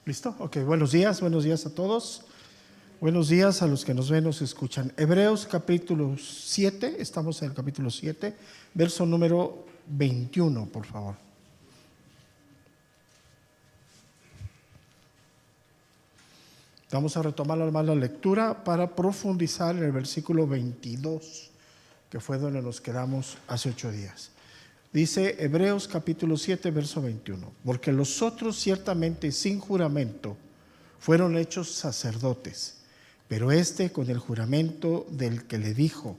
¿Listo? Ok, buenos días a todos. Buenos días a los que nos ven, nos escuchan. Hebreos capítulo 7, estamos en el capítulo 7, verso número 21, por favor. Vamos a retomar la lectura para profundizar en el versículo 22, que fue donde nos quedamos hace 8 días. Dice Hebreos capítulo 7, verso 21, porque los otros ciertamente sin juramento fueron hechos sacerdotes, pero este con el juramento del que le dijo,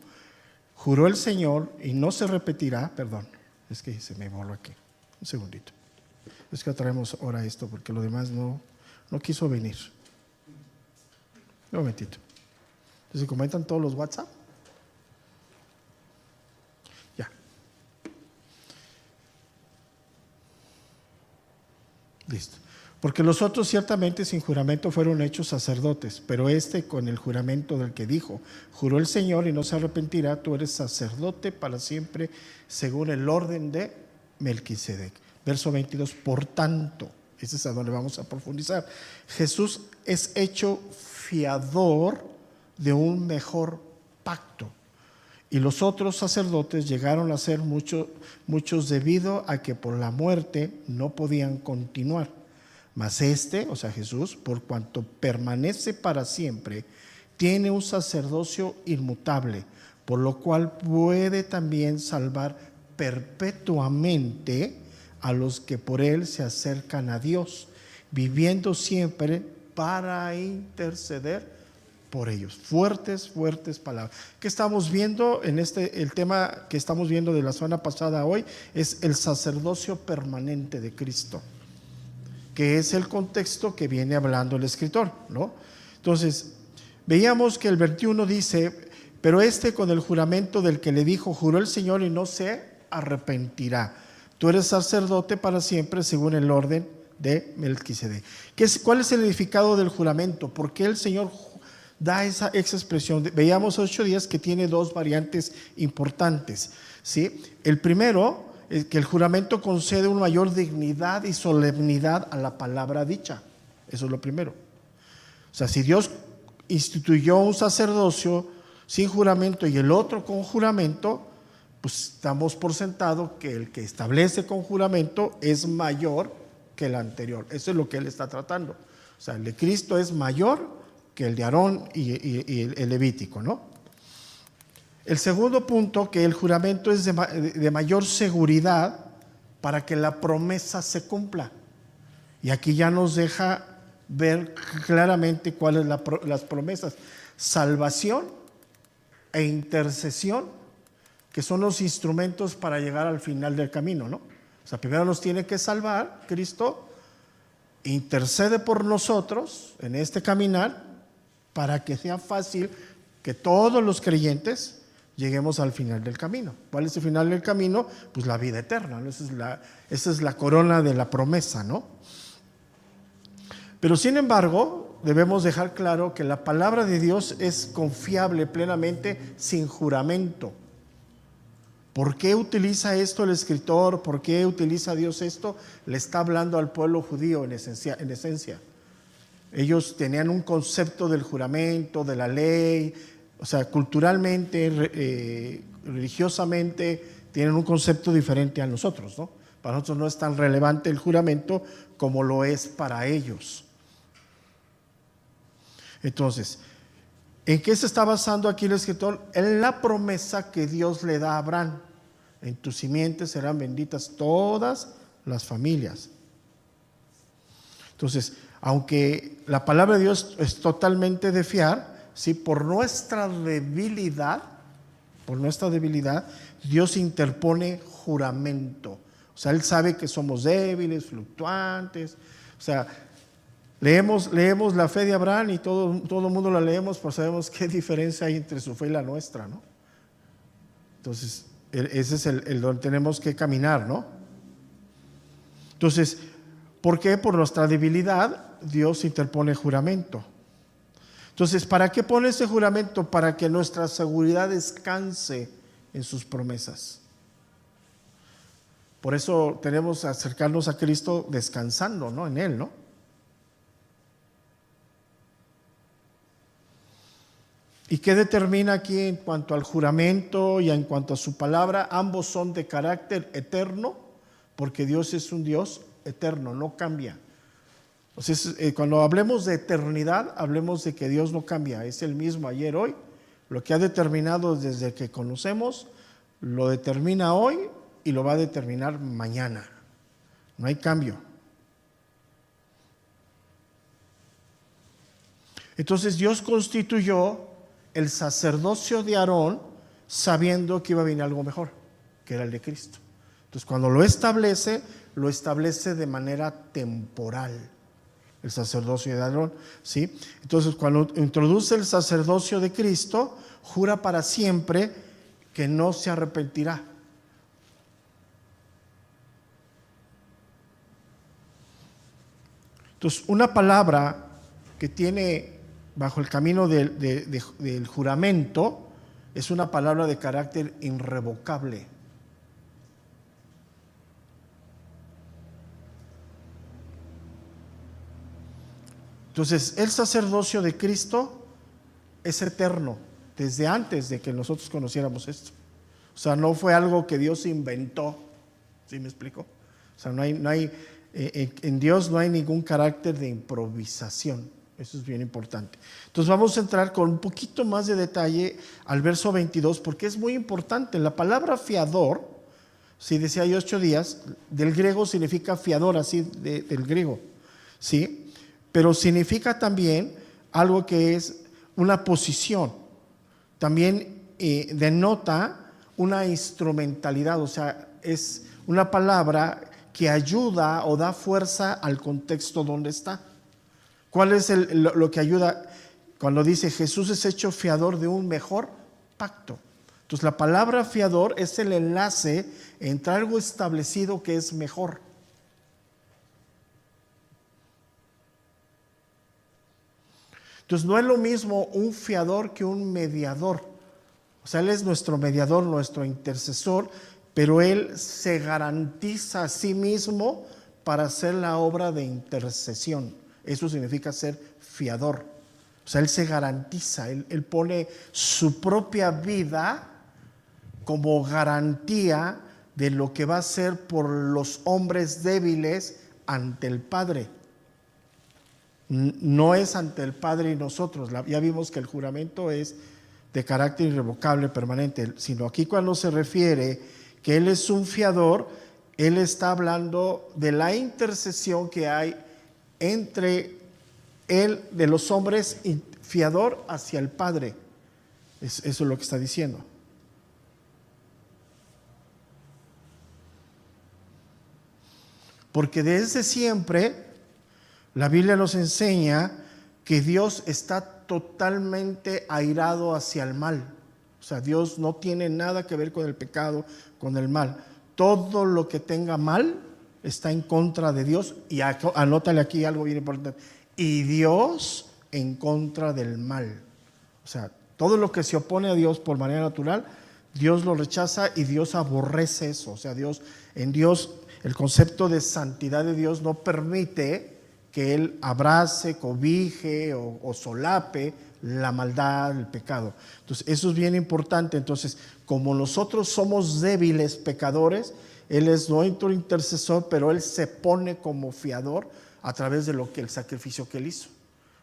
juró el Señor y no se repetirá, perdón, es que se me voló aquí, un segundito, es que traemos ahora esto porque lo demás no quiso venir. Un momentito. ¿Se comentan todos los WhatsApp? Ya. Listo. Porque los otros ciertamente sin juramento fueron hechos sacerdotes, pero este con el juramento del que dijo, juró el Señor y no se arrepentirá, tú eres sacerdote para siempre según el orden de Melquisedec. Verso 22, por tanto, ese es a donde vamos a profundizar, Jesús es hecho fiador de un mejor pacto. Y los otros sacerdotes llegaron a ser muchos debido a que por la muerte no podían continuar. Mas este, o sea Jesús, por cuanto permanece para siempre, tiene un sacerdocio inmutable, por lo cual puede también salvar perpetuamente a los que por él se acercan a Dios, viviendo siempre para interceder por ellos. Fuertes palabras. ¿Qué estamos viendo en el tema que estamos viendo de la semana pasada hoy? Es el sacerdocio permanente de Cristo, que es el contexto que viene hablando el escritor, ¿no? Entonces, veíamos que el 21 dice, pero este con el juramento del que le dijo, juró el Señor y no se arrepentirá. Tú eres sacerdote para siempre según el orden de Melquisedec. ¿Cuál es el significado del juramento? ¿Por qué el Señor da esa expresión? Veíamos 8 días que tiene dos variantes importantes, ¿sí? El primero es que el juramento concede una mayor dignidad y solemnidad a la palabra dicha. Eso es lo primero. O sea, si Dios instituyó un sacerdocio sin juramento y el otro con juramento, pues damos por sentado que el que establece con juramento es mayor que el anterior. Eso es lo que él está tratando. O sea, el de Cristo es mayor que el de Aarón y el levítico, ¿no? El segundo punto, que el juramento es de mayor seguridad para que la promesa se cumpla. Y aquí ya nos deja ver claramente cuáles las promesas. Salvación e intercesión, que son los instrumentos para llegar al final del camino, ¿no? O sea, primero nos tiene que salvar, Cristo intercede por nosotros en este caminar para que sea fácil que todos los creyentes lleguemos al final del camino. ¿Cuál es el final del camino? Pues la vida eterna, ¿no? Esa es la corona de la promesa, ¿no? Pero sin embargo, debemos dejar claro que la palabra de Dios es confiable plenamente sin juramento. ¿Por qué utiliza esto el escritor? ¿Por qué utiliza Dios esto? Le está hablando al pueblo judío en esencia. Ellos tenían un concepto del juramento, de la ley, o sea, culturalmente, religiosamente, tienen un concepto diferente a nosotros, ¿no? Para nosotros no es tan relevante el juramento como lo es para ellos. Entonces, ¿en qué se está basando aquí el escritor? En la promesa que Dios le da a Abraham. En tu simiente serán benditas todas las familias. Entonces, aunque la palabra de Dios es totalmente de fiar, ¿sí? Por nuestra debilidad, Dios interpone juramento. O sea, Él sabe que somos débiles, fluctuantes. O sea, leemos la fe de Abraham y todo el mundo la leemos, pero sabemos qué diferencia hay entre su fe y la nuestra, ¿no? Entonces, ese es el donde tenemos que caminar, ¿no? Entonces, ¿por qué? Por nuestra debilidad, Dios interpone juramento. Entonces, ¿para qué pone ese juramento? Para que nuestra seguridad descanse en sus promesas. Por eso tenemos que acercarnos a Cristo descansando, ¿no? En Él, ¿no? ¿Y qué determina aquí en cuanto al juramento y en cuanto a su palabra? Ambos son de carácter eterno, porque Dios es un Dios eterno, no cambia. Entonces, cuando hablemos de eternidad, hablemos de que Dios no cambia, es el mismo ayer, hoy. Lo que ha determinado desde que conocemos, lo determina hoy y lo va a determinar mañana. No hay cambio. Entonces Dios constituyó el sacerdocio de Aarón sabiendo que iba a venir algo mejor, que era el de Cristo. Entonces cuando lo establece de manera temporal, el sacerdocio de Aarón, ¿sí? Entonces cuando introduce el sacerdocio de Cristo, jura para siempre que no se arrepentirá. Entonces una palabra que tiene bajo el camino del juramento es una palabra de carácter irrevocable. Entonces, el sacerdocio de Cristo es eterno, desde antes de que nosotros conociéramos esto. O sea, no fue algo que Dios inventó, ¿sí me explico? O sea, en Dios no hay ningún carácter de improvisación. Eso es bien importante. Entonces vamos a entrar con un poquito más de detalle al verso 22, porque es muy importante. La palabra fiador, si decía yo 8 días, del griego significa fiador, así del griego, ¿sí? Pero significa también algo que es una posición. También denota una instrumentalidad, o sea, es una palabra que ayuda o da fuerza al contexto donde está. ¿Cuál es lo que ayuda cuando dice Jesús es hecho fiador de un mejor pacto? Entonces la palabra fiador es el enlace entre algo establecido que es mejor. Entonces no es lo mismo un fiador que un mediador. O sea, Él es nuestro mediador, nuestro intercesor, pero Él se garantiza a sí mismo para hacer la obra de intercesión. Eso significa ser fiador. O sea, Él se garantiza, Él pone su propia vida como garantía de lo que va a hacer por los hombres débiles ante el Padre. No es ante el Padre y nosotros. Ya vimos que el juramento es de carácter irrevocable, permanente, sino aquí cuando se refiere que Él es un fiador, Él está hablando de la intercesión que hay entre Él, de los hombres, y fiador hacia el Padre. Eso es lo que está diciendo. Porque desde siempre la Biblia nos enseña que Dios está totalmente airado hacia el mal. O sea, Dios no tiene nada que ver con el pecado, con el mal. Todo lo que tenga mal está en contra de Dios. Y anótale aquí algo bien importante. Y Dios en contra del mal. O sea, todo lo que se opone a Dios por manera natural, Dios lo rechaza y Dios aborrece eso. O sea, en Dios, el concepto de santidad de Dios no permite que Él abrace, cobije o solape la maldad, el pecado. Entonces, eso es bien importante. Entonces, como nosotros somos débiles pecadores, Él es nuestro intercesor, pero Él se pone como fiador a través de el sacrificio que Él hizo.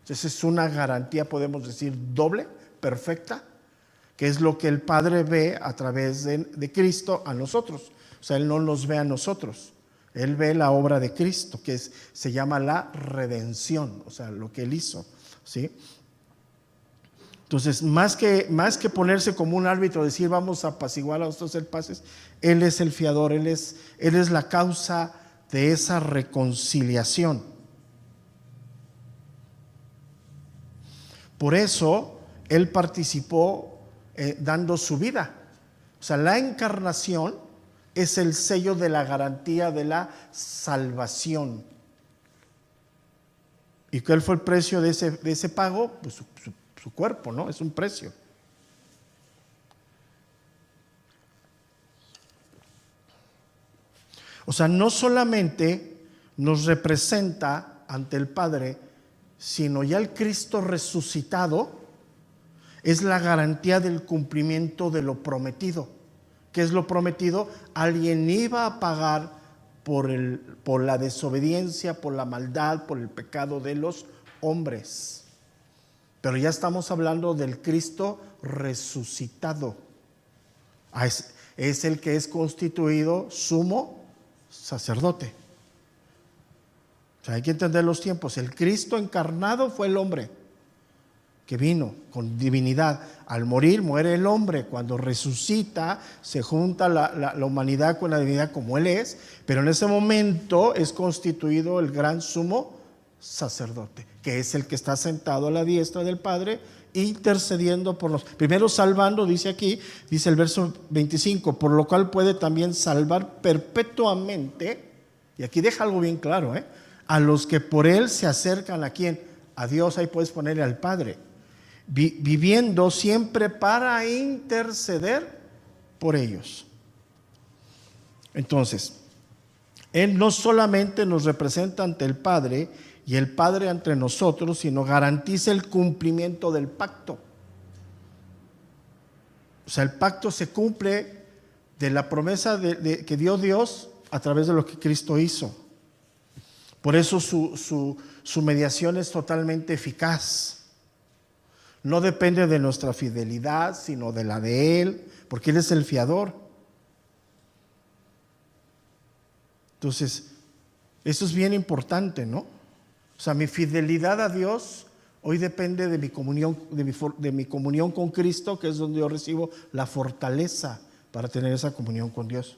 Entonces, es una garantía, podemos decir, doble, perfecta, que es lo que el Padre ve a través de Cristo a nosotros. O sea, Él no nos ve a nosotros. Él ve la obra de Cristo, que se llama la redención, o sea, lo que Él hizo, ¿sí? Entonces, más que ponerse como un árbitro, decir vamos a apaciguar a los dos, hacer paces, Él es el fiador, Él es la causa de esa reconciliación. Por eso, Él participó dando su vida. O sea, la encarnación es el sello de la garantía de la salvación. ¿Y cuál fue el precio de ese pago? Pues su cuerpo, ¿no? Es un precio. O sea, no solamente nos representa ante el Padre, sino ya el Cristo resucitado Es la garantía del cumplimiento de lo prometido. ¿Qué es lo prometido? Alguien iba a pagar por la desobediencia, por la maldad, por el pecado de los hombres. Pero ya estamos hablando del Cristo resucitado. Es el que es constituido sumo sacerdote. O sea, hay que entender los tiempos. El Cristo encarnado fue el hombre que vino con divinidad. Al morir, muere el hombre. Cuando resucita, se junta la humanidad con la divinidad como Él es, pero en ese momento es constituido el gran sumo sacerdote, que es el que está sentado a la diestra del Padre, intercediendo por los, primero salvando, dice aquí, dice el verso 25, por lo cual puede también salvar perpetuamente, y aquí deja algo bien claro, a los que por Él se acercan. ¿A quién? A Dios. Ahí puedes ponerle al Padre, viviendo siempre para interceder por ellos. Entonces, Él no solamente nos representa ante el Padre y el Padre ante nosotros, sino garantiza el cumplimiento del pacto. O sea, el pacto se cumple de la promesa que dio Dios a través de lo que Cristo hizo. Por eso su mediación es totalmente eficaz. No depende de nuestra fidelidad, sino de la de Él, porque Él es el fiador. Entonces, eso es bien importante, ¿no? O sea, mi fidelidad a Dios hoy depende de mi comunión, de mi comunión con Cristo, que es donde yo recibo la fortaleza para tener esa comunión con Dios.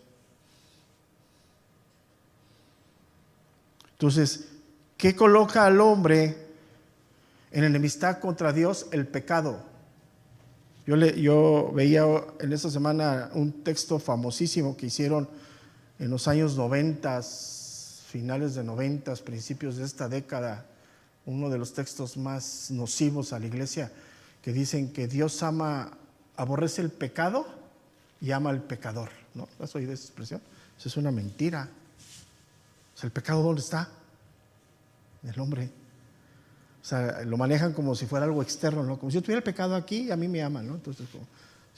Entonces, ¿qué coloca al hombre en enemistad contra Dios? El pecado. Yo veía en esta semana un texto famosísimo que hicieron en los años 90, finales de 90, principios de esta década, uno de los textos más nocivos a la iglesia, que dicen que Dios aborrece el pecado y ama al pecador. ¿No has oído esa expresión? Eso es una mentira. O sea, ¿el pecado dónde está? En el hombre. O sea, lo manejan como si fuera algo externo, ¿no? Como si yo tuviera el pecado aquí y a mí me aman, ¿no? Entonces,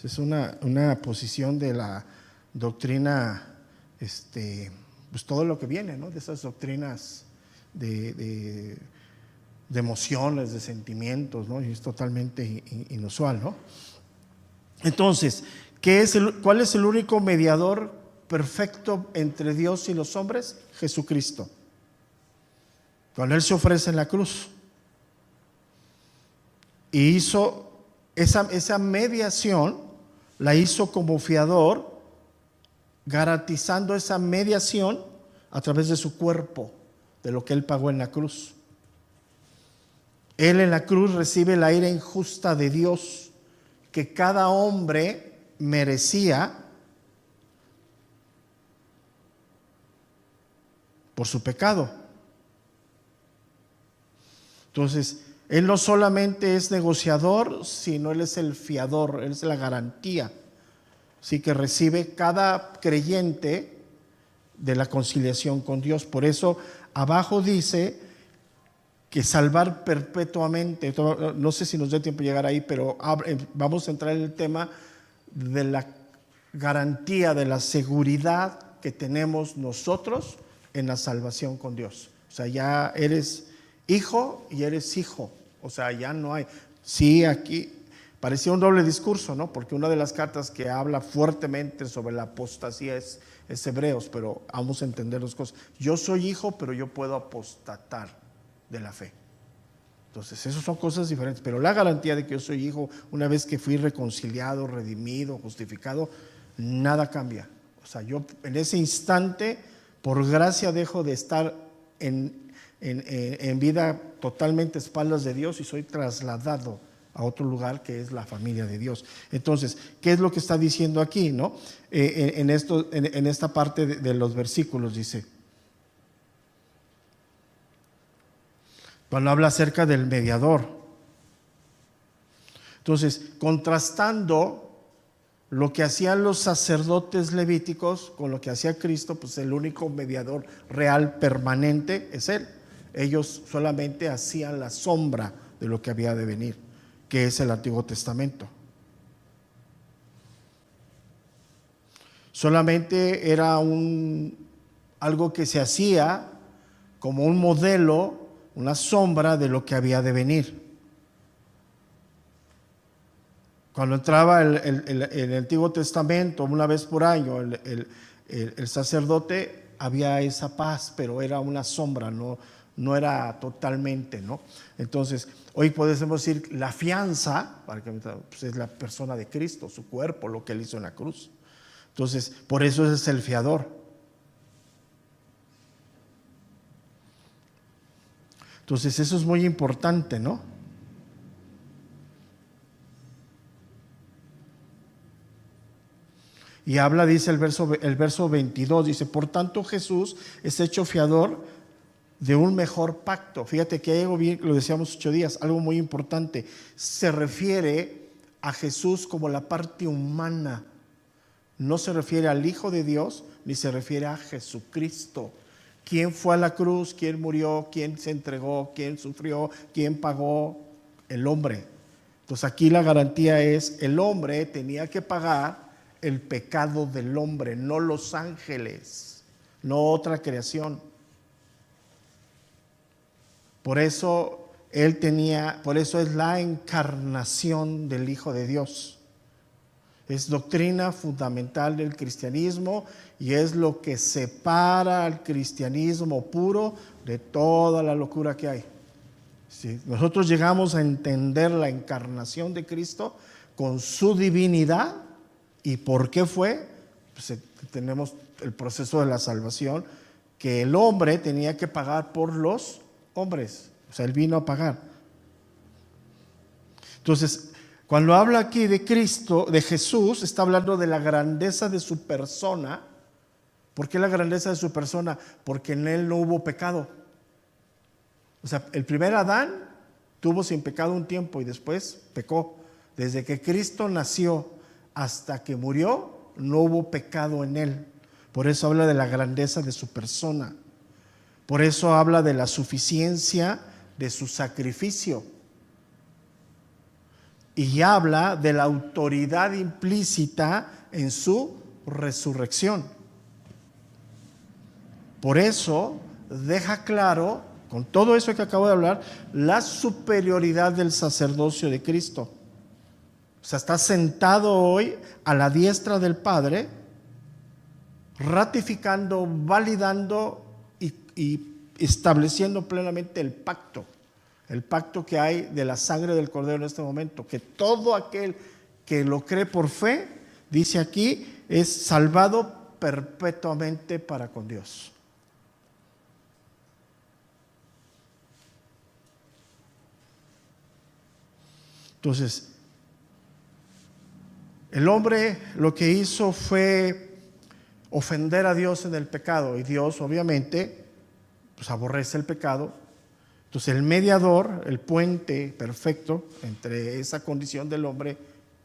es una posición de la doctrina, pues todo lo que viene, ¿no? De esas doctrinas de emociones, de sentimientos, ¿no? Y es totalmente inusual, ¿no? Entonces, ¿cuál es el único mediador perfecto entre Dios y los hombres? Jesucristo. Cuando Él se ofrece en la cruz y hizo esa mediación, la hizo como fiador, garantizando esa mediación a través de su cuerpo, de lo que Él pagó en la cruz. Él en la cruz recibe la ira injusta de Dios que cada hombre merecía por su pecado. Entonces, Él no solamente es negociador, sino Él es el fiador, Él es la garantía. Así que recibe cada creyente de la conciliación con Dios. Por eso abajo dice que salvar perpetuamente. No sé si nos dé tiempo de llegar ahí, pero vamos a entrar en el tema de la garantía, de la seguridad que tenemos nosotros en la salvación con Dios. O sea, ya eres hijo y eres hijo. O sea, ya no hay. Sí, aquí parecía un doble discurso, ¿no? Porque una de las cartas que habla fuertemente sobre la apostasía es Hebreos, pero vamos a entender las cosas. Yo soy hijo, pero yo puedo apostatar de la fe. Entonces, esas son cosas diferentes. Pero la garantía de que yo soy hijo, una vez que fui reconciliado, redimido, justificado, nada cambia. O sea, yo en ese instante, por gracia, dejo de estar en vida totalmente a espaldas de Dios y soy trasladado a otro lugar que es la familia de Dios. Entonces, ¿qué es lo que está diciendo aquí, no? En esta parte de los versículos dice, cuando habla acerca del mediador. Entonces, contrastando lo que hacían los sacerdotes levíticos con lo que hacía Cristo, pues el único mediador real permanente es Él. Ellos solamente hacían la sombra de lo que había de venir. que es el Antiguo Testamento. Solamente era algo que se hacía como un modelo, una sombra de lo que había de venir. Cuando entraba el Antiguo Testamento, una vez por año, el sacerdote, había esa paz, pero era una sombra, no era totalmente, ¿no? Entonces, hoy podemos decir la fianza, pues es la persona de Cristo, su cuerpo, lo que Él hizo en la cruz. Entonces, por eso es el fiador. Entonces, eso es muy importante, ¿no? Y habla, dice el verso 22, dice, por tanto Jesús es hecho fiador de un mejor pacto. Fíjate que hay algo bien, lo decíamos 8 días, algo muy importante. Se refiere a Jesús como la parte humana. No se refiere al Hijo de Dios, ni se refiere a Jesucristo. ¿Quién fue a la cruz? ¿Quién murió? ¿Quién se entregó? ¿Quién sufrió? ¿Quién pagó? El hombre. Entonces aquí la garantía es, el hombre tenía que pagar el pecado del hombre, no los ángeles, no otra creación. Por eso por eso es la encarnación del Hijo de Dios. Es doctrina fundamental del cristianismo y es lo que separa al cristianismo puro de toda la locura que hay. Si nosotros llegamos a entender la encarnación de Cristo con su divinidad y por qué fue, pues tenemos el proceso de la salvación, que el hombre tenía que pagar por los hombres. O sea, Él vino a pagar. Entonces, cuando habla aquí de Cristo, de Jesús, está hablando de la grandeza de su persona. ¿Por qué la grandeza de su persona? Porque en Él no hubo pecado. O sea, el primer Adán tuvo sin pecado un tiempo y después pecó. Desde que Cristo nació hasta que murió, no hubo pecado en Él. Por eso habla de la grandeza de su persona. Por eso habla de la suficiencia de su sacrificio. Y habla de la autoridad implícita en su resurrección. Por eso deja claro, con todo eso que acabo de hablar, la superioridad del sacerdocio de Cristo. O sea, está sentado hoy a la diestra del Padre, ratificando, validando y estableciendo plenamente el pacto que hay de la sangre del Cordero en este momento, que todo aquel que lo cree por fe, dice aquí, es salvado perpetuamente para con Dios. Entonces, el hombre lo que hizo fue ofender a Dios en el pecado, y Dios obviamente pues aborrece el pecado. Entonces el mediador, el puente perfecto entre esa condición del hombre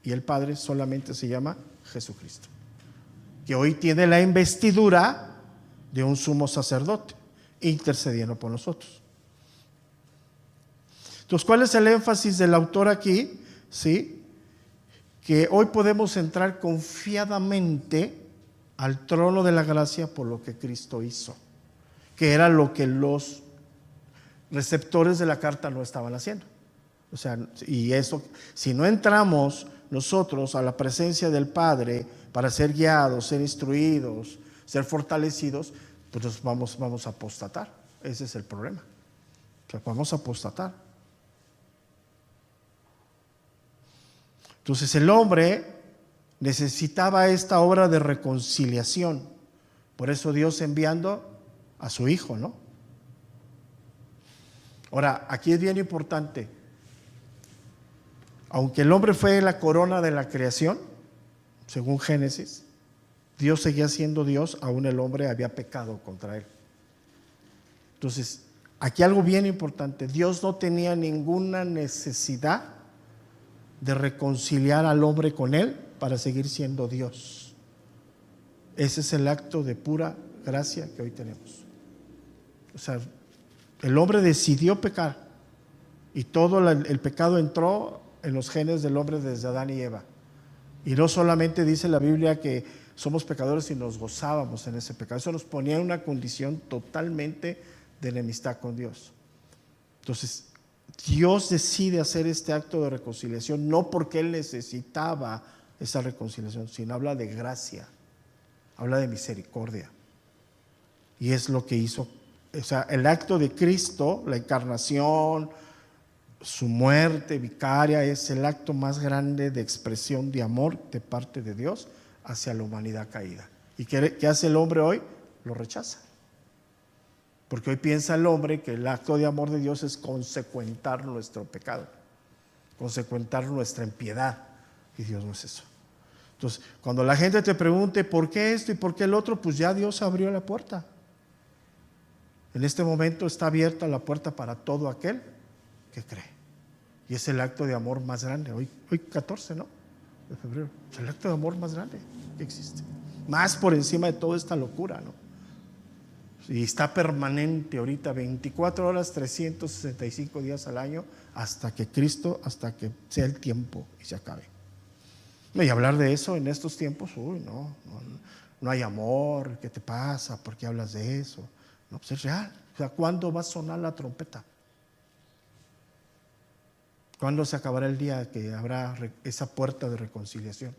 y el Padre solamente se llama Jesucristo, que hoy tiene la investidura de un sumo sacerdote intercediendo por nosotros. Entonces, ¿cuál es el énfasis del autor aquí? ¿Sí? Que hoy podemos entrar confiadamente al trono de la gracia por lo que Cristo hizo, que era lo que los receptores de la carta no estaban haciendo. O sea, y eso, si no entramos nosotros a la presencia del Padre para ser guiados, ser instruidos, ser fortalecidos, pues nos vamos a apostatar. Ese es el problema. O sea, vamos a apostatar. Entonces el hombre necesitaba esta obra de reconciliación. Por eso Dios enviando a su Hijo, ¿no? Ahora, aquí es bien importante. Aunque el hombre fue la corona de la creación, según Génesis, Dios seguía siendo Dios, aún el hombre había pecado contra Él. Entonces, aquí algo bien importante. Dios no tenía ninguna necesidad de reconciliar al hombre con Él para seguir siendo Dios. Ese es el acto de pura gracia que hoy tenemos. O sea, el hombre decidió pecar y todo el pecado entró en los genes del hombre desde Adán y Eva. Y no solamente dice la Biblia que somos pecadores y nos gozábamos en ese pecado. Eso nos ponía en una condición totalmente de enemistad con Dios. Entonces, Dios decide hacer este acto de reconciliación no porque Él necesitaba esa reconciliación, sino habla de gracia, habla de misericordia. Y es lo que hizo, o sea, el acto de Cristo, la encarnación, su muerte vicaria, es el acto más grande de expresión de amor de parte de Dios hacia la humanidad caída. ¿Y qué hace el hombre hoy? Lo rechaza. Porque hoy piensa el hombre que el acto de amor de Dios es consecuentar nuestro pecado, consecuentar nuestra impiedad. Y Dios no es eso. Entonces, cuando la gente te pregunte por qué esto y por qué el otro, pues ya Dios abrió la puerta. En este momento está abierta la puerta para todo aquel que cree. Y es el acto de amor más grande. Hoy 14, ¿no? De febrero. Es el acto de amor más grande que existe. Más por encima de toda esta locura, ¿no? Y está permanente ahorita 24 horas, 365 días al año, hasta que Cristo, hasta que sea el tiempo y se acabe. Y hablar de eso en estos tiempos, no hay amor. ¿Qué te pasa? ¿Por qué hablas de eso? No, pues es real. O sea, ¿cuándo va a sonar la trompeta? ¿Cuándo se acabará el día que habrá esa puerta de reconciliación?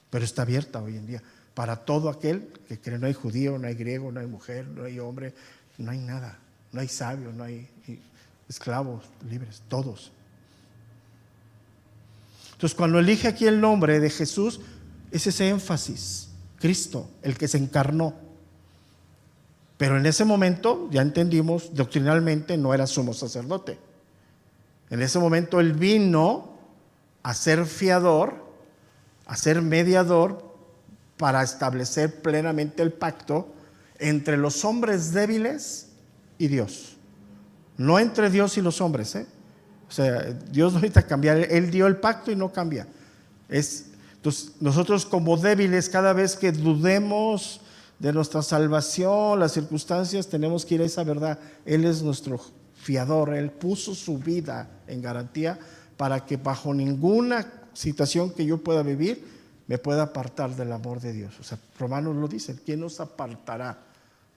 Pero está abierta hoy en día para todo aquel que cree. No hay judío, no hay griego, no hay mujer, no hay hombre, no hay nada. No hay sabio, no hay esclavos, libres, todos. Entonces, cuando elige aquí el nombre de Jesús, es ese énfasis, Cristo, el que se encarnó. Pero en ese momento, ya entendimos, doctrinalmente no era sumo sacerdote. En ese momento Él vino a ser fiador, a ser mediador, para establecer plenamente el pacto entre los hombres débiles y Dios. No entre Dios y los hombres, O sea, Dios no necesita cambiar. Él dio el pacto y no cambia. Entonces, nosotros como débiles, cada vez que dudemos de nuestra salvación, las circunstancias, tenemos que ir a esa verdad. Él es nuestro fiador. Él puso su vida en garantía para que bajo ninguna situación que yo pueda vivir me pueda apartar del amor de Dios. O sea, Romanos lo dice: ¿quién nos apartará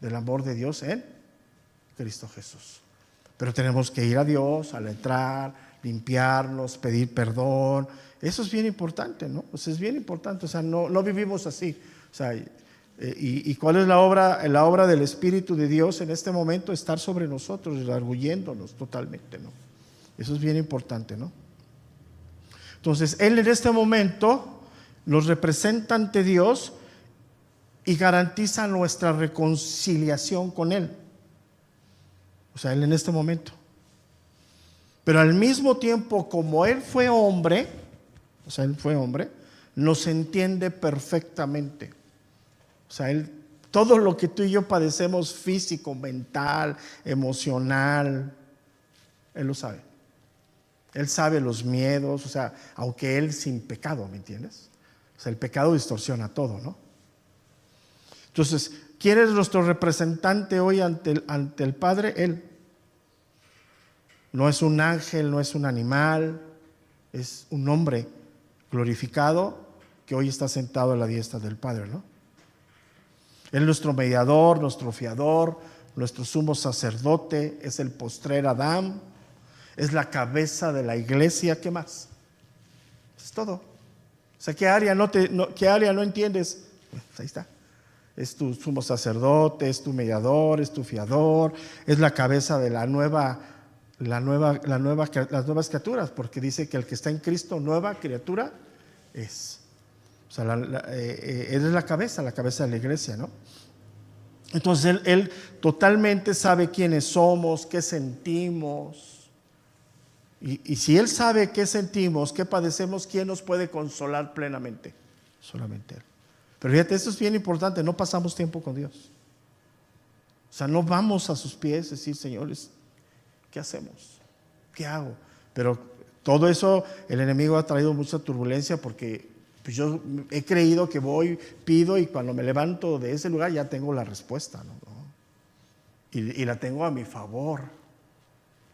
del amor de Dios en Cristo Jesús? Pero tenemos que ir a Dios al entrar, limpiarnos, pedir perdón. Eso es bien importante, ¿no? O sea, es bien importante. O sea, no vivimos así. O sea, ¿y cuál es la obra del Espíritu de Dios en este momento? Estar sobre nosotros, redarguyéndonos totalmente, ¿no? Eso es bien importante, ¿no? Entonces, Él en este momento nos representa ante Dios y garantiza nuestra reconciliación con Él. O sea, Él en este momento. Pero al mismo tiempo, como Él fue hombre, o sea, Él fue hombre, nos entiende perfectamente. O sea, todo lo que tú y yo padecemos, físico, mental, emocional, Él lo sabe. Él sabe los miedos, o sea, aunque Él sin pecado, ¿me entiendes? O sea, el pecado distorsiona todo, ¿no? Entonces, ¿quién es nuestro representante hoy ante el Padre? Él. No es un ángel, no es un animal, es un hombre glorificado que hoy está sentado a la diestra del Padre, ¿no? Él es nuestro mediador, nuestro fiador, nuestro sumo sacerdote, es el postrer Adán, es la cabeza de la iglesia. ¿Qué más? Es todo. O sea, ¿qué área no entiendes? Pues ahí está. Es tu sumo sacerdote, es tu mediador, es tu fiador, es la cabeza de las nuevas criaturas, porque dice que el que está en Cristo, nueva criatura es. O sea, Él es la cabeza de la iglesia, ¿no? Entonces él totalmente sabe quiénes somos, qué sentimos. Y si Él sabe qué sentimos, qué padecemos, ¿quién nos puede consolar plenamente? Solamente Él. Pero fíjate, esto es bien importante, no pasamos tiempo con Dios. O sea, no vamos a sus pies a decir: señores, ¿qué hacemos? ¿Qué hago? Pero todo eso el enemigo ha traído mucha turbulencia, porque pues yo he creído que voy, pido, y cuando me levanto de ese lugar ya tengo la respuesta, ¿no? Y la tengo a mi favor.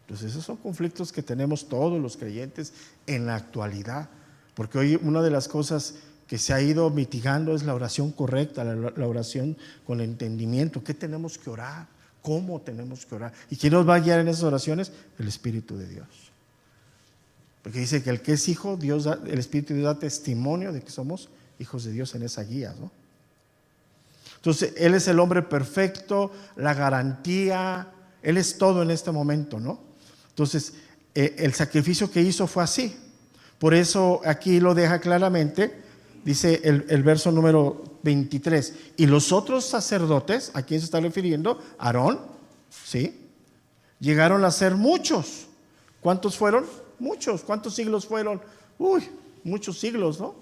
Entonces esos son conflictos que tenemos todos los creyentes en la actualidad, porque hoy una de las cosas que se ha ido mitigando es la oración correcta, la oración con entendimiento. ¿Qué tenemos que orar? ¿Cómo tenemos que orar? ¿Y quién nos va a guiar en esas oraciones? El Espíritu de Dios. Porque dice que el que es hijo, el Espíritu de Dios da testimonio de que somos hijos de Dios en esa guía, ¿no? Entonces, Él es el hombre perfecto, la garantía, Él es todo en este momento, ¿no? Entonces, el sacrificio que hizo fue así. Por eso aquí lo deja claramente, dice el verso número 23. Y los otros sacerdotes, ¿a quién se está refiriendo? Aarón, ¿sí? Llegaron a ser muchos. ¿Cuántos fueron? Muchos. ¿Cuántos siglos fueron? Uy, muchos siglos, ¿no?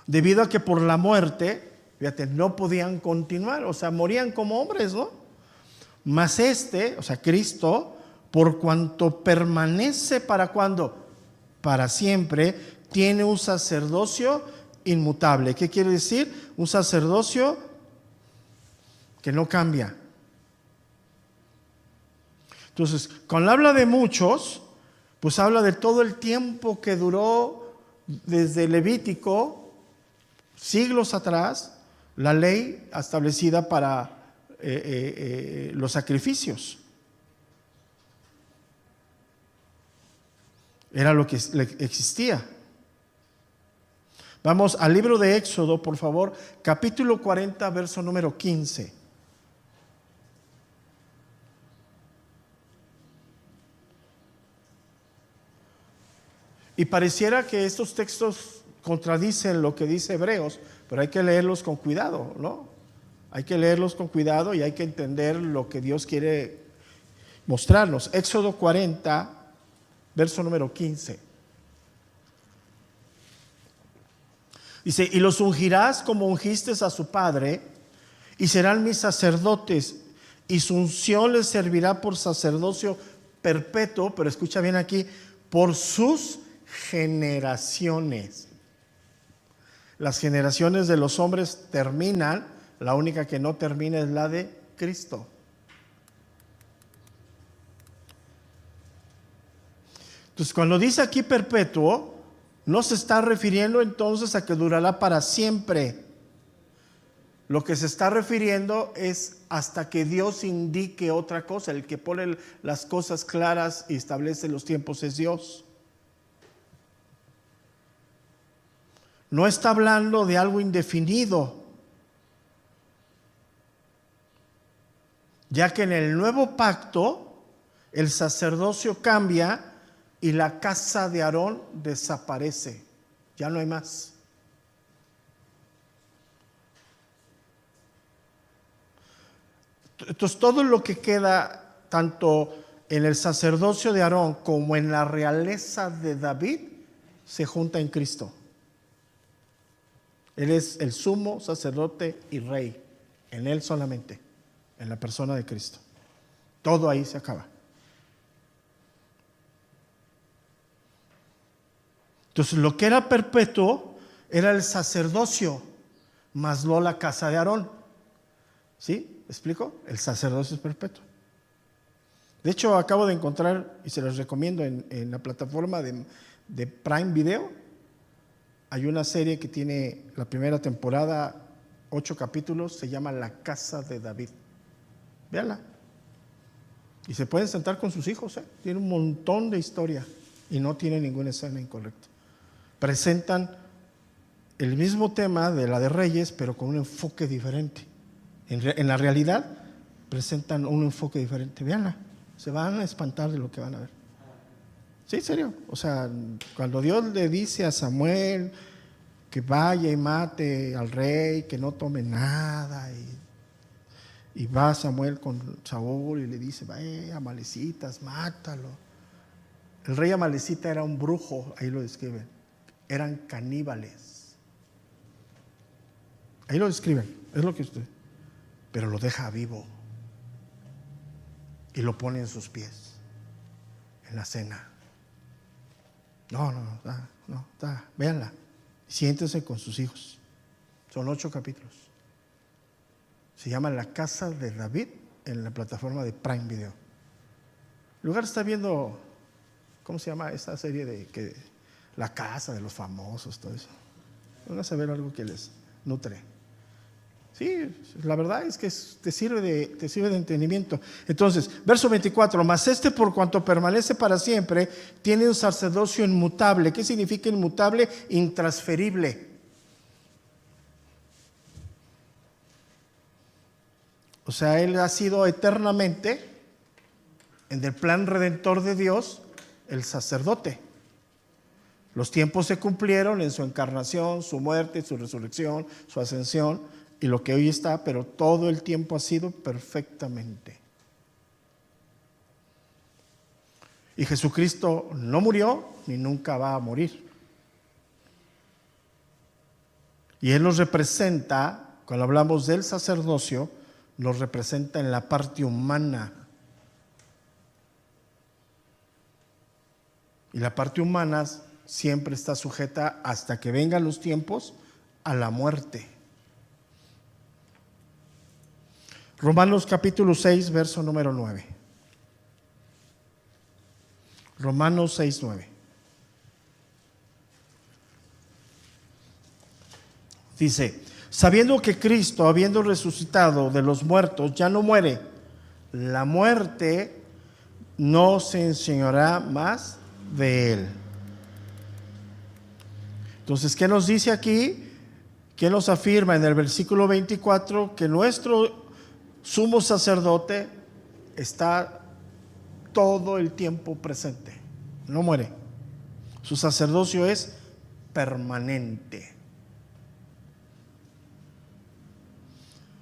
Debido a que por la muerte, fíjate, no podían continuar, o sea, morían como hombres, ¿no? Mas o sea, Cristo, por cuanto permanece para ¿cuándo? Para siempre, tiene un sacerdocio inmutable. ¿Qué quiere decir? Un sacerdocio que no cambia. Entonces, cuando habla de muchos, pues habla de todo el tiempo que duró desde Levítico, siglos atrás, la ley establecida para los sacrificios. Era lo que existía. Vamos al libro de Éxodo, por favor, capítulo 40, verso número 15. Y pareciera que estos textos contradicen lo que dice Hebreos, pero hay que leerlos con cuidado, ¿no? Hay que leerlos con cuidado y hay que entender lo que Dios quiere mostrarnos. Éxodo 40, verso número 15. Dice, y los ungirás como ungiste a su padre, y serán mis sacerdotes, y su unción les servirá por sacerdocio perpetuo, pero escucha bien aquí, por sus generaciones. Las generaciones de los hombres terminan, la única que no termina es la de Cristo. Entonces, cuando dice aquí perpetuo, no se está refiriendo entonces a que durará para siempre. Lo que se está refiriendo es hasta que Dios indique otra cosa. El que pone las cosas claras y establece los tiempos es Dios. No está hablando de algo indefinido, ya que en el nuevo pacto el sacerdocio cambia y la casa de Aarón desaparece. Ya no hay más. Entonces todo lo que queda tanto en el sacerdocio de Aarón como en la realeza de David se junta en Cristo. Él es el sumo sacerdote y rey, en Él solamente, en la persona de Cristo. Todo ahí se acaba. Entonces lo que era perpetuo era el sacerdocio, más no la casa de Aarón. ¿Sí? ¿Me explico? El sacerdocio es perpetuo. De hecho, acabo de encontrar, y se los recomiendo en la plataforma de Prime Video, hay una serie que tiene la primera temporada, 8 capítulos, se llama La Casa de David. Véanla. Y se pueden sentar con sus hijos, tiene un montón de historia y no tiene ninguna escena incorrecta. Presentan el mismo tema de la de Reyes, pero con un enfoque diferente. En la realidad, presentan un enfoque diferente. Véanla, se van a espantar de lo que van a ver. Sí, en serio. O sea, cuando Dios le dice a Samuel que vaya y mate al rey, que no tome nada, y va Samuel con Saúl y le dice, vaya, amalecitas, mátalo. El rey amalecita era un brujo, ahí lo describen. Eran caníbales. Ahí lo describen, es lo que usted. Pero lo deja vivo y lo pone en sus pies en la cena. No, véanla. Siéntense con sus hijos. Son 8 capítulos. Se llama La Casa de David en la plataforma de Prime Video. En lugar está viendo, ¿cómo se llama esta serie de La Casa de los Famosos, todo eso? Van a saber algo que les nutre. Sí, la verdad es que te sirve de entendimiento. Entonces, verso 24, mas este por cuanto permanece para siempre, tiene un sacerdocio inmutable. ¿Qué significa inmutable? Intransferible. O sea, Él ha sido eternamente, en el plan redentor de Dios, el sacerdote. Los tiempos se cumplieron en su encarnación, su muerte, su resurrección, su ascensión, y lo que hoy está, pero todo el tiempo ha sido perfectamente. Y Jesucristo no murió, ni nunca va a morir. Y Él nos representa, cuando hablamos del sacerdocio, nos representa en la parte humana. Y la parte humana siempre está sujeta, hasta que vengan los tiempos, a la muerte. Romanos capítulo 6, verso número 9. Romanos 6, 9. Dice, sabiendo que Cristo, habiendo resucitado de los muertos, ya no muere, la muerte no se enseñoreará más de Él. Entonces, ¿qué nos dice aquí? ¿Qué nos afirma en el versículo 24? Que nuestro sumo sacerdote está todo el tiempo presente, no muere. Su sacerdocio es permanente.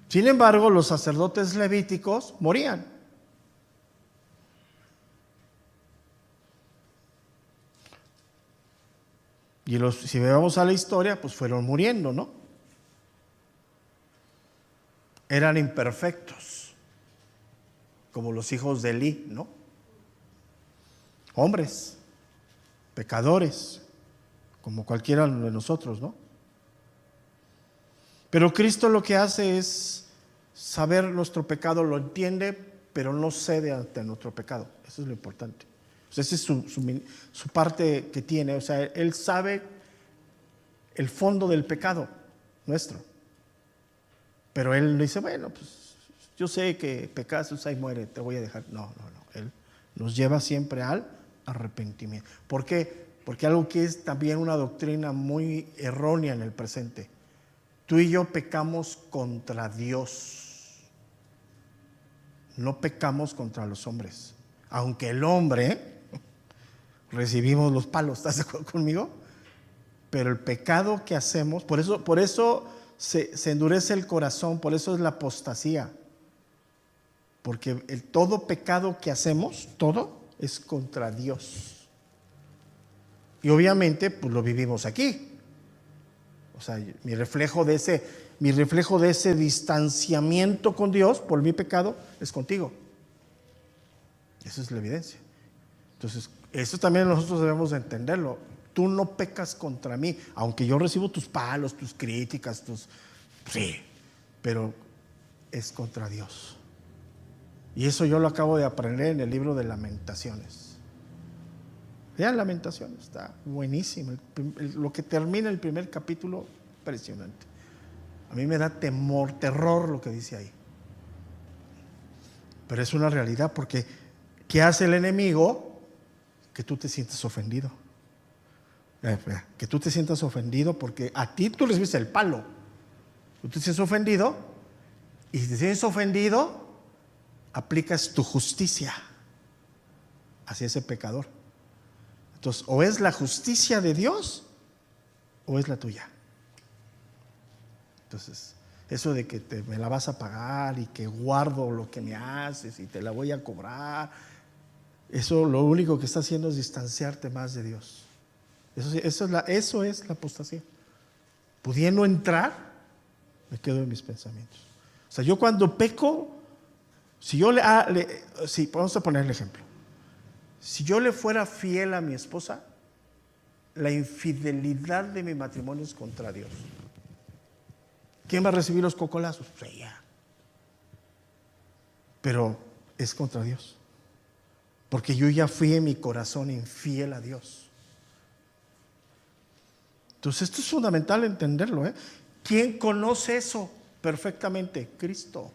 Sin embargo, los sacerdotes levíticos morían. Y si vemos a la historia, pues fueron muriendo, ¿no? Eran imperfectos, como los hijos de Elí, ¿no? Hombres, pecadores, como cualquiera de nosotros, ¿no? Pero Cristo lo que hace es saber nuestro pecado, lo entiende, pero no cede ante nuestro pecado. Eso es lo importante. O sea, esa es su parte que tiene. O sea, Él sabe el fondo del pecado nuestro. Pero Él dice, bueno, pues yo sé que pecas, ahí muere, te voy a dejar. No. Él nos lleva siempre al arrepentimiento. ¿Por qué? Porque algo que es también una doctrina muy errónea en el presente. Tú y yo pecamos contra Dios. No pecamos contra los hombres. Aunque el hombre recibimos los palos, ¿estás de acuerdo conmigo? Pero el pecado que hacemos, por eso se endurece el corazón, por eso es la apostasía. Porque todo pecado que hacemos, todo es contra Dios. Y obviamente, pues lo vivimos aquí. O sea, mi reflejo de ese distanciamiento con Dios por mi pecado es contigo. Esa es la evidencia. Entonces, eso también nosotros debemos de entenderlo. Tú no pecas contra mí, aunque yo recibo tus palos, tus críticas, sí, pero es contra Dios. Y eso yo lo acabo de aprender en el libro de Lamentaciones. Vean Lamentaciones, está buenísimo. Lo que termina el primer capítulo, impresionante. A mí me da terror lo que dice ahí. Pero es una realidad, porque ¿qué hace el enemigo? Que tú te sientes ofendido. Que tú te sientas ofendido porque a ti tú recibiste el palo. Tú te sientes ofendido, y si te sientes ofendido, aplicas tu justicia hacia ese pecador. Entonces, o es la justicia de Dios o es la tuya. Entonces, eso de que me la vas a pagar y que guardo lo que me haces y te la voy a cobrar, eso lo único que está haciendo es distanciarte más de Dios. Eso es la apostasía. Pudiendo entrar, me quedo en mis pensamientos. O sea, yo cuando peco, vamos a poner el ejemplo. Si yo le fuera fiel a mi esposa, la infidelidad de mi matrimonio es contra Dios. ¿Quién va a recibir los cocolazos? Pues ella. pero es contra Dios. Porque yo ya fui en mi corazón infiel a Dios. Entonces esto es fundamental entenderlo, ¿eh? ¿Quién conoce eso perfectamente? Cristo.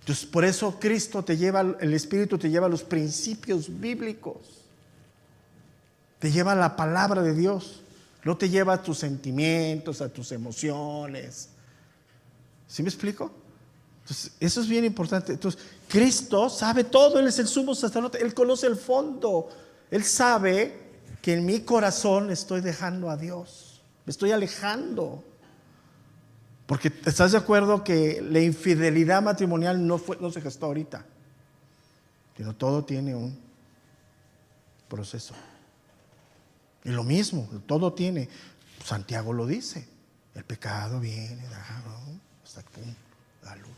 Entonces por eso Cristo te lleva, el Espíritu te lleva a los principios bíblicos. Te lleva a la palabra de Dios. No te lleva a tus sentimientos, a tus emociones. ¿Sí me explico? Entonces, eso es bien importante. Entonces, Cristo sabe todo, Él es el sumo sacerdote, Él conoce el fondo. Él sabe que en mi corazón estoy dejando a Dios, me estoy alejando. Porque ¿estás de acuerdo que la infidelidad matrimonial no se gestó ahorita? Pero todo tiene un proceso. Y lo mismo, todo tiene, Santiago lo dice, el pecado viene, hasta que da luz.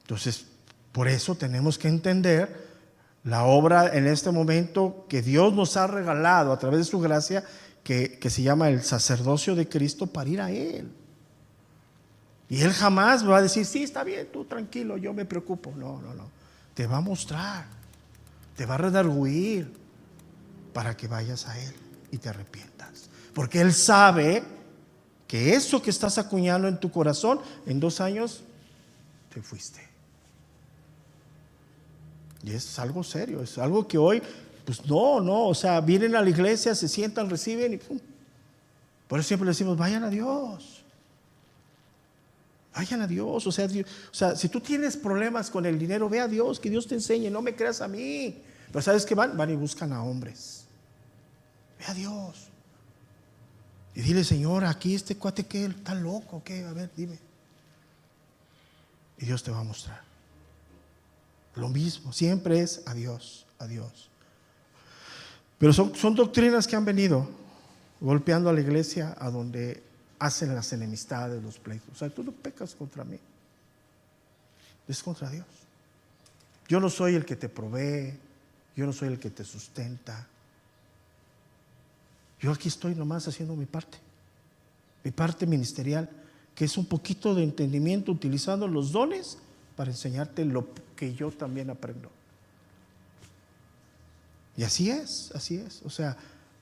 Entonces, por eso tenemos que entender la obra en este momento que Dios nos ha regalado a través de su gracia, que se llama el sacerdocio de Cristo, para ir a Él. Y Él jamás va a decir, sí, está bien, tú tranquilo, yo me preocupo. No. Te va a mostrar, te va a redarguir para que vayas a Él y te arrepientas. Porque Él sabe que eso que estás acuñando en tu corazón, en 2 años te fuiste. Y es algo serio, es algo que hoy, pues no, o sea, vienen a la iglesia, se sientan, reciben y pum. Por eso siempre le decimos, vayan a Dios. Vayan a Dios, o sea, si tú tienes problemas con el dinero, ve a Dios, que Dios te enseñe, no me creas a mí. Pero ¿sabes qué van y buscan a hombres? Ve a Dios. Y dile, Señor, aquí este cuate que está loco, ¿qué? A ver, dime. Y Dios te va a mostrar. Lo mismo, siempre es a Dios, a Dios. Pero son doctrinas que han venido golpeando a la iglesia a donde hacen las enemistades, los pleitos. O sea, tú no pecas contra mí, es contra Dios. Yo no soy el que te provee, yo no soy el que te sustenta. Yo aquí estoy nomás haciendo mi parte ministerial, que es un poquito de entendimiento utilizando los dones para enseñarte lo que yo también aprendo. Y así es. O sea,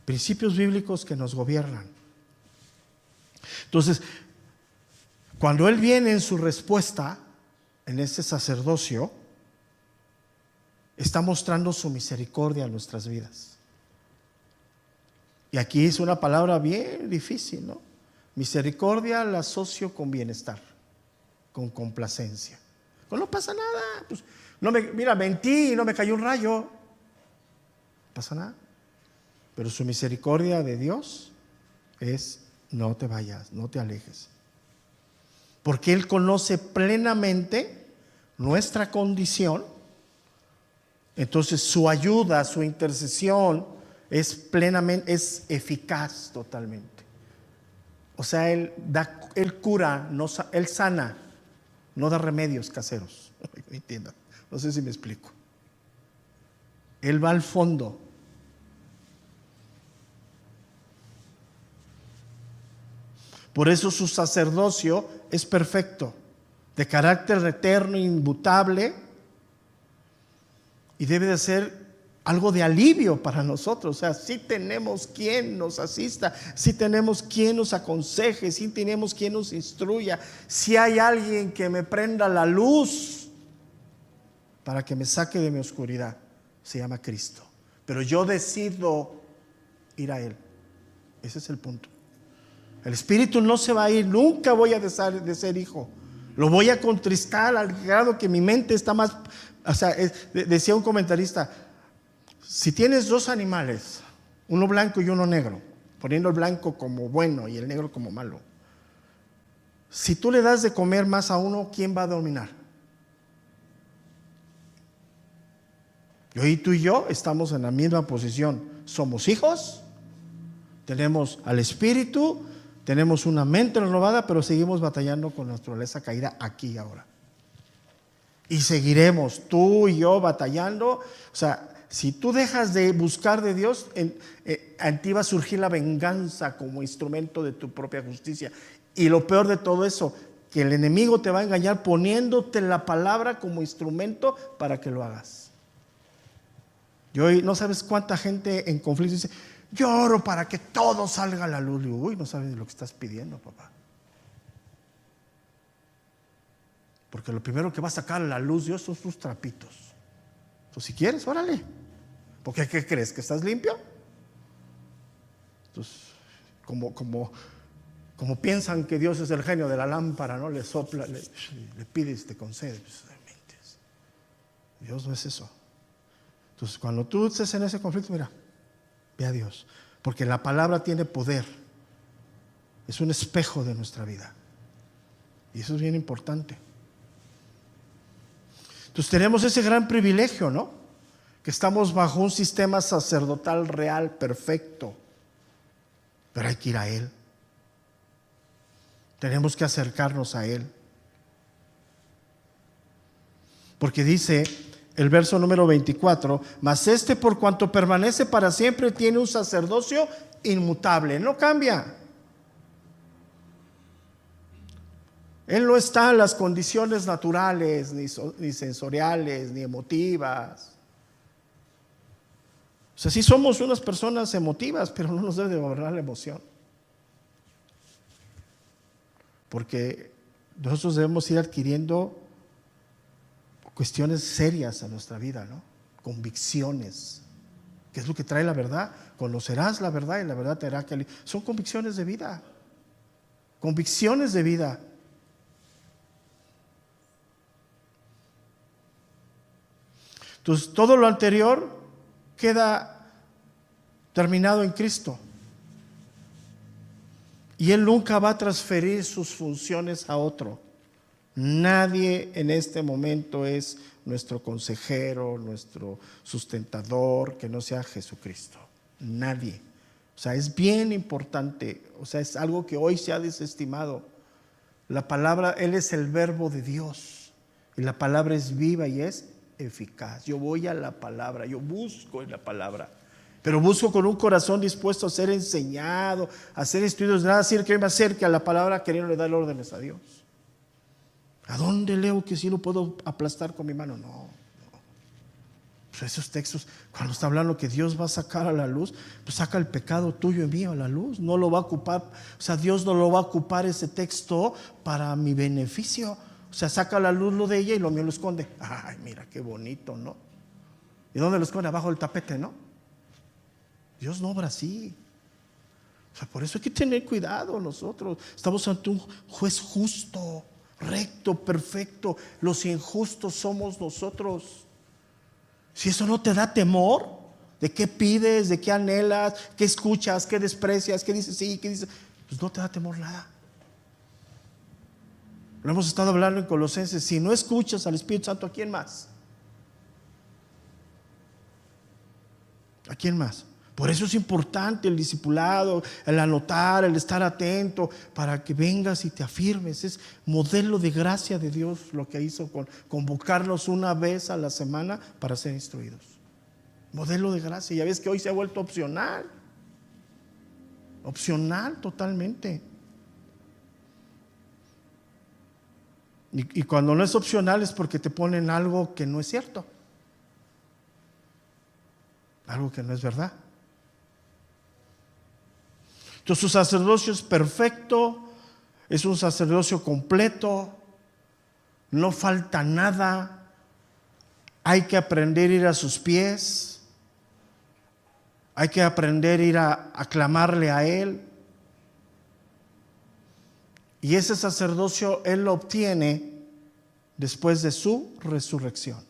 principios bíblicos que nos gobiernan. Entonces, cuando Él viene en su respuesta, en este sacerdocio, está mostrando su misericordia en nuestras vidas. Y aquí es una palabra bien difícil, ¿no? Misericordia la asocio con bienestar, con complacencia. Pues no pasa nada, pues mira, mentí y no me cayó un rayo. No pasa nada. Pero su misericordia de Dios es: no te vayas, no te alejes. Porque Él conoce plenamente nuestra condición. Entonces su ayuda, su intercesión es eficaz totalmente. O sea, Él cura, Él sana, no da remedios caseros. ¿Me entiendan? No sé si me explico. Él va al fondo. Por eso su sacerdocio es perfecto, de carácter eterno, inmutable, y debe de ser algo de alivio para nosotros. O sea, sí tenemos quien nos asista, sí tenemos quien nos aconseje, sí tenemos quien nos instruya. Si hay alguien que me prenda la luz para que me saque de mi oscuridad, se llama Cristo. Pero yo decido ir a Él. Ese es el punto. El Espíritu no se va a ir, nunca voy a dejar de ser hijo. Lo voy a contristar al grado que mi mente está más... O sea, decía un comentarista, si tienes 2 animales, uno blanco y uno negro, poniendo el blanco como bueno y el negro como malo, si tú le das de comer más a uno, ¿quién va a dominar? Y tú y yo estamos en la misma posición. Somos hijos, tenemos al Espíritu, tenemos una mente renovada, pero seguimos batallando con la naturaleza caída aquí y ahora. Y seguiremos, tú y yo, batallando. O sea, si tú dejas de buscar de Dios, en ti va a surgir la venganza como instrumento de tu propia justicia. Y lo peor de todo eso, que el enemigo te va a engañar poniéndote la palabra como instrumento para que lo hagas. Y hoy no sabes cuánta gente en conflicto dice: yo oro para que todo salga a la luz. Digo, uy, no sabes lo que estás pidiendo, papá. Porque lo primero que va a sacar a la luz Dios son sus trapitos. Entonces, si quieres, órale. Porque ¿qué crees? ¿Que estás limpio? Entonces, como piensan que Dios es el genio de la lámpara, ¿no? Le sopla, le pides y te concede. Pues, mentes. Dios no es eso. Entonces, cuando tú estés en ese conflicto, mira, ve a Dios. Porque la palabra tiene poder. Es un espejo de nuestra vida. Y eso es bien importante. Entonces tenemos ese gran privilegio, ¿no? Que estamos bajo un sistema sacerdotal real, perfecto. Pero hay que ir a Él. Tenemos que acercarnos a Él. Porque dice el verso número 24: mas este, por cuanto permanece para siempre, tiene un sacerdocio inmutable. No cambia. Él no está en las condiciones naturales, ni sensoriales, ni emotivas. O sea, sí somos unas personas emotivas, pero no nos debe de gobernar la emoción. Porque nosotros debemos ir adquiriendo cuestiones serias a nuestra vida, ¿no? Convicciones. ¿Qué es lo que trae la verdad? Conocerás la verdad y la verdad te hará que... Son convicciones de vida. Convicciones de vida. Entonces, todo lo anterior queda terminado en Cristo. Y Él nunca va a transferir sus funciones a otro. Nadie en este momento es nuestro consejero, nuestro sustentador, que no sea Jesucristo. Nadie. O sea, es bien importante. O sea, es algo que hoy se ha desestimado. La palabra, Él es el verbo de Dios. Y la palabra es viva y es eficaz. Yo voy a la palabra, yo busco en la palabra, pero busco con un corazón dispuesto a ser enseñado, a ser instruido. Nada decir que yo me acerque a la palabra queriendo dar órdenes a Dios. ¿A dónde leo que si no puedo aplastar con mi mano? No. Pues esos textos, cuando está hablando que Dios va a sacar a la luz, pues saca el pecado tuyo y mío a la luz. No lo va a ocupar, o sea, Dios no lo va a ocupar ese texto para mi beneficio. O sea, saca a la luz lo de ella y lo mío lo esconde. Ay, mira qué bonito, ¿no? ¿Y dónde lo esconde? Abajo del tapete, ¿no? Dios no obra así. O sea, por eso hay que tener cuidado nosotros. Estamos ante un juez justo, recto, perfecto. Los injustos somos nosotros. Si eso no te da temor, ¿de qué pides? ¿De qué anhelas? ¿Qué escuchas? ¿Qué desprecias? ¿Qué dices sí? ¿Qué dices? Pues no te da temor nada. Lo hemos estado hablando en Colosenses. Si no escuchas al Espíritu Santo, ¿a quién más? ¿A quién más? Por eso es importante el discipulado, el anotar, el estar atento, para que vengas y te afirmes. Es modelo de gracia de Dios lo que hizo con convocarnos una vez a la semana para ser instruidos. Modelo de gracia. Ya ves que hoy se ha vuelto opcional. Opcional totalmente. Y cuando no es opcional es porque te ponen algo que no es cierto. Algo que no es verdad. Entonces su sacerdocio es perfecto, es un sacerdocio completo, no falta nada. Hay que aprender a ir a sus pies, hay que aprender a ir a clamarle a Él. Y ese sacerdocio Él lo obtiene después de su resurrección,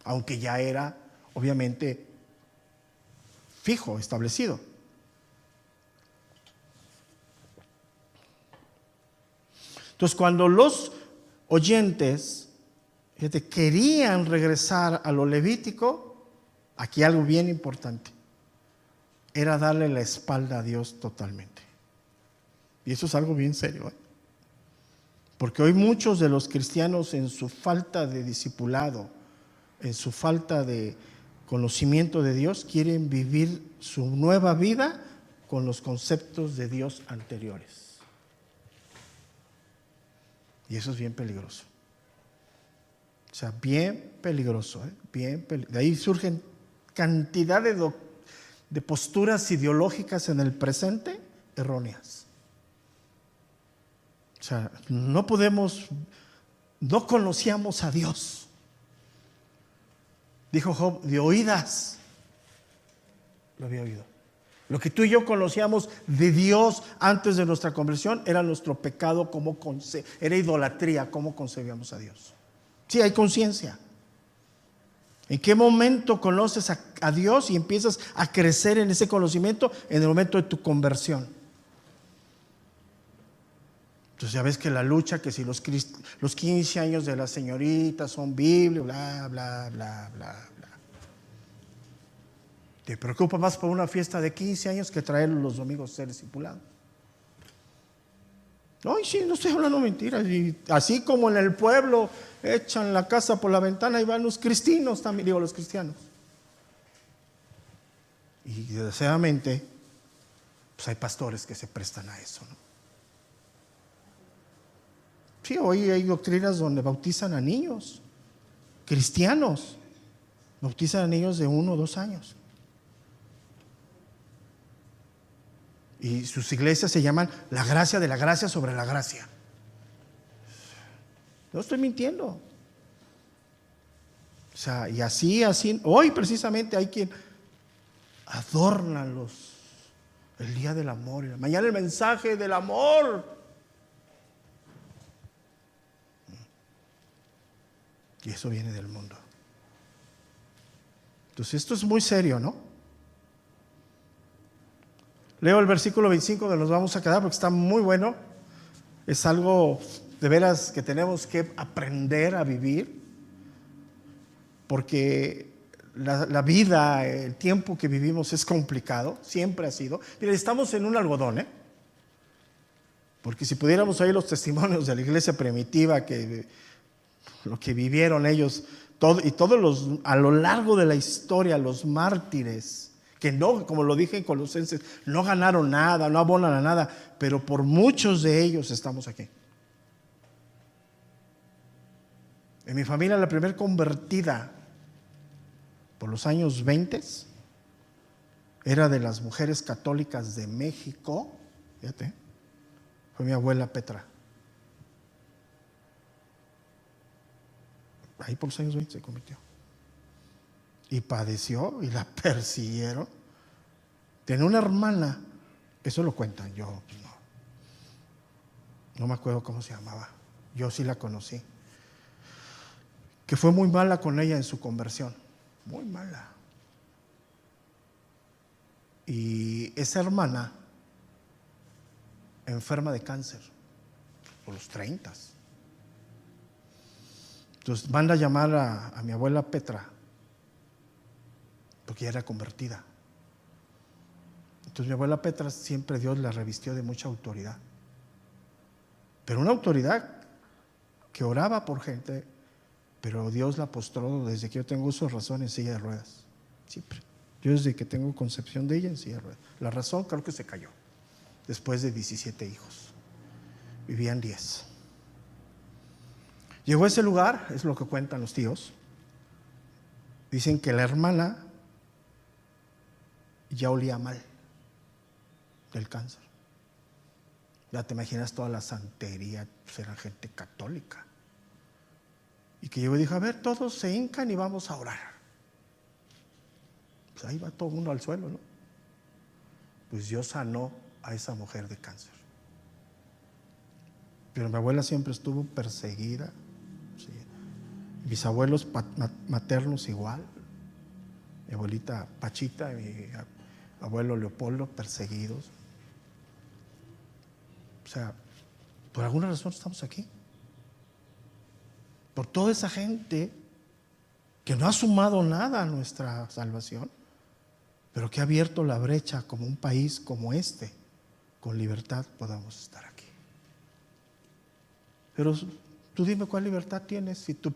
aunque ya era obviamente fijo, establecido. Entonces, cuando los oyentes querían regresar a lo levítico, aquí algo bien importante, era darle la espalda a Dios totalmente. Y eso es algo bien serio, ¿eh? Porque hoy muchos de los cristianos, en su falta de discipulado, en su falta de conocimiento de Dios, quieren vivir su nueva vida con los conceptos de Dios anteriores. Y eso es bien peligroso. O sea, bien peligroso, de ahí surgen cantidad de posturas ideológicas en el presente erróneas. O sea, no conocíamos a Dios. Dijo Job, de oídas lo había oído. Lo que tú y yo conocíamos de Dios antes de nuestra conversión era nuestro pecado, era idolatría, cómo concebíamos a Dios. Sí, hay conciencia. ¿En qué momento conoces a Dios y empiezas a crecer en ese conocimiento? En el momento de tu conversión. Entonces ya ves que la lucha, que si los 15 años de la señorita son Biblia, bla, bla, bla, bla, bla. Te preocupa más por una fiesta de 15 años que traerlo los domingos a ser discipulado. Ay, sí, no estoy hablando mentiras. Y así como en el pueblo echan la casa por la ventana y van los cristianos también, los cristianos. Y desgraciadamente, pues hay pastores que se prestan a eso, ¿no? Sí, hoy hay doctrinas donde bautizan a niños, cristianos, bautizan a niños de 1 o 2 años. Y sus iglesias se llaman la gracia de la gracia sobre la gracia. No estoy mintiendo. O sea, y así, hoy precisamente hay quien adorna el día del amor, y mañana el mensaje del amor. Y eso viene del mundo. Entonces esto es muy serio, ¿no? Leo el versículo 25 que nos vamos a quedar porque está muy bueno. Es algo de veras que tenemos que aprender a vivir, porque la vida, el tiempo que vivimos es complicado, siempre ha sido. Mira, estamos en un algodón, porque si pudiéramos oír los testimonios de la iglesia primitiva, que lo que vivieron ellos, a lo largo de la historia, los mártires, que no, como lo dije en Colosenses, no ganaron nada, no abonan a nada, pero por muchos de ellos estamos aquí. En mi familia, la primera convertida por los años 20 era de las mujeres católicas de México. Fíjate, fue mi abuela Petra. Ahí por los años 20 se convirtió. Y padeció y la persiguieron. Tenía una hermana, eso lo cuentan, yo no me acuerdo cómo se llamaba, yo sí la conocí, que fue muy mala con ella en su conversión, muy mala. Y esa hermana enferma de cáncer por los 30. Entonces manda a llamar a mi abuela Petra, porque ya era convertida. Entonces mi abuela Petra siempre Dios la revistió de mucha autoridad, pero una autoridad que oraba por gente, pero Dios la postró desde que yo tengo uso de razón en silla de ruedas, siempre. Yo desde que tengo concepción de ella en silla de ruedas. La razón creo que se cayó después de 17 hijos, vivían 10. Llegó a ese lugar, es lo que cuentan los tíos. Dicen que la hermana ya olía mal del cáncer. Ya te imaginas toda la santería, pues era gente católica. Y que llegó y dijo, a ver, todos se hincan y vamos a orar. Pues ahí va todo el mundo al suelo, ¿no? Pues Dios sanó a esa mujer de cáncer. Pero mi abuela siempre estuvo perseguida. Sí. Mis abuelos maternos igual. Mi abuelita Pachita y mi abuelo Leopoldo perseguidos. O sea, por alguna razón estamos aquí. Por toda esa gente que no ha sumado nada a nuestra salvación, pero que ha abierto la brecha como un país como este, con libertad podamos estar aquí. Pero tú dime cuál libertad tienes si tú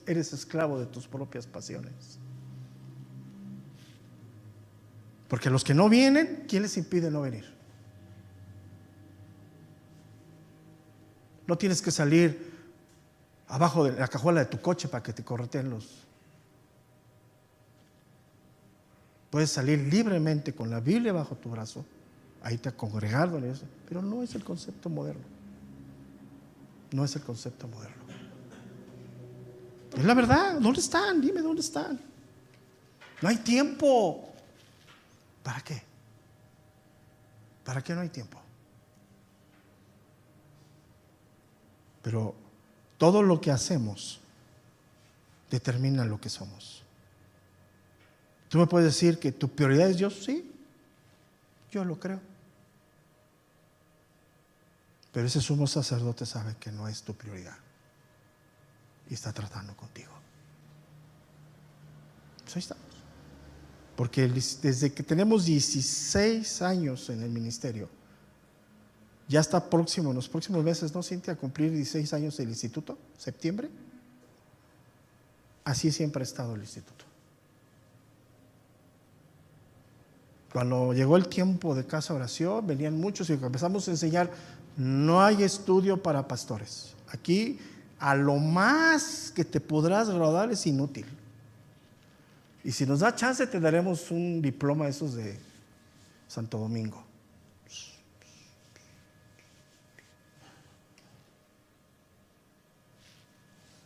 eres esclavo de tus propias pasiones. Porque los que no vienen, ¿quién les impide no venir? No tienes que salir abajo de la cajuela de tu coche para que te correteen los. Puedes salir libremente con la Biblia bajo tu brazo, ahí te congregar, pero no es el concepto moderno. No es el concepto moderno. Es la verdad. ¿Dónde están? Dime dónde están. No hay tiempo. ¿Para qué? ¿Para qué no hay tiempo? Pero todo lo que hacemos determina lo que somos. Tú me puedes decir que tu prioridad es Dios, sí, yo lo creo. Pero ese sumo sacerdote sabe que no es tu prioridad y está tratando contigo. Pues ahí estamos. Porque desde que tenemos 16 años en el ministerio, ya está próximo, en los próximos meses, ¿no, Cintia? A cumplir 16 años del instituto, septiembre. Así siempre ha estado el instituto. Cuando llegó el tiempo de casa oración, venían muchos y empezamos a enseñar, no hay estudio para pastores. Aquí, a lo más que te podrás graduar es inútil. Y si nos da chance, te daremos un diploma de esos de Santo Domingo.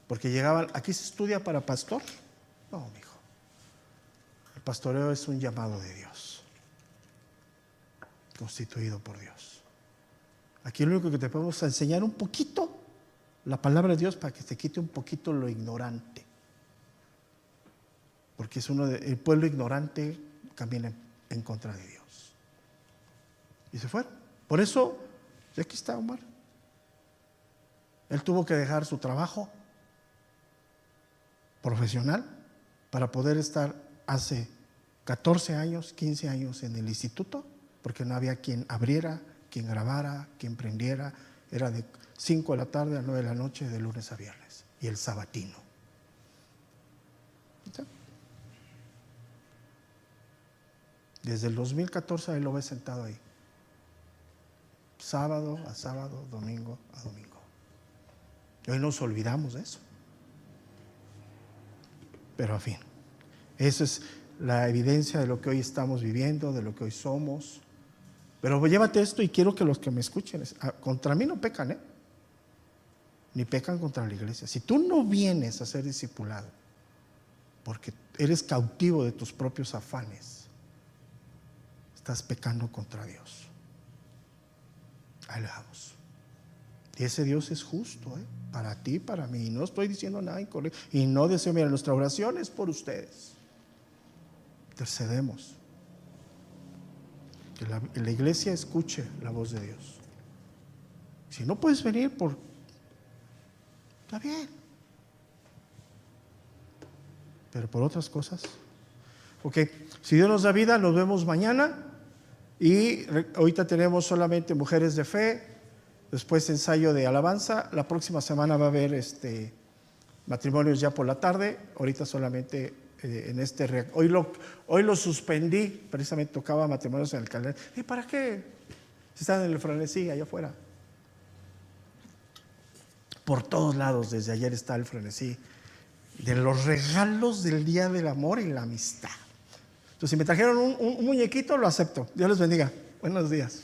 Porque llegaban, ¿aquí se estudia para pastor? No, mijo. El pastoreo es un llamado de Dios, constituido por Dios. Aquí lo único que te podemos enseñar un poquito, la palabra de Dios, para que te quite un poquito lo ignorante. Porque es el pueblo ignorante camina en contra de Dios. Y se fueron. Por eso, y aquí está Omar. Él tuvo que dejar su trabajo profesional para poder estar hace 14 años, 15 años en el instituto, porque no había quien abriera, quien grabara, quien prendiera. Era de 5 de la tarde a 9 de la noche, de lunes a viernes, y el sabatino. ¿Sí? Desde el 2014 él lo ve sentado ahí, sábado a sábado, domingo a domingo. Y hoy nos olvidamos de eso. Pero en fin, esa es la evidencia de lo que hoy estamos viviendo, de lo que hoy somos. Pero llévate esto y quiero que los que me escuchen, contra mí no pecan, ni pecan contra la iglesia. Si tú no vienes a ser discipulado porque eres cautivo de tus propios afanes, estás pecando contra Dios. Ahí le damos. Y ese Dios es justo, para ti, para mí. No estoy diciendo nada incorrecto. Y no deseo, mira, nuestra oración es por ustedes. Intercedemos. Que la iglesia escuche la voz de Dios. Si no puedes venir, está bien. Pero por otras cosas. Ok, si Dios nos da vida, nos vemos mañana. Y ahorita tenemos solamente mujeres de fe. Después ensayo de alabanza. La próxima semana va a haber matrimonios ya por la tarde. Ahorita solamente en hoy lo suspendí. Precisamente tocaba matrimonios en el calendario. ¿Y para qué? Si están en el frenesí allá afuera. Por todos lados desde ayer está el frenesí de los regalos del Día del Amor y la Amistad. Entonces, si me trajeron un muñequito, lo acepto. Dios les bendiga. Buenos días.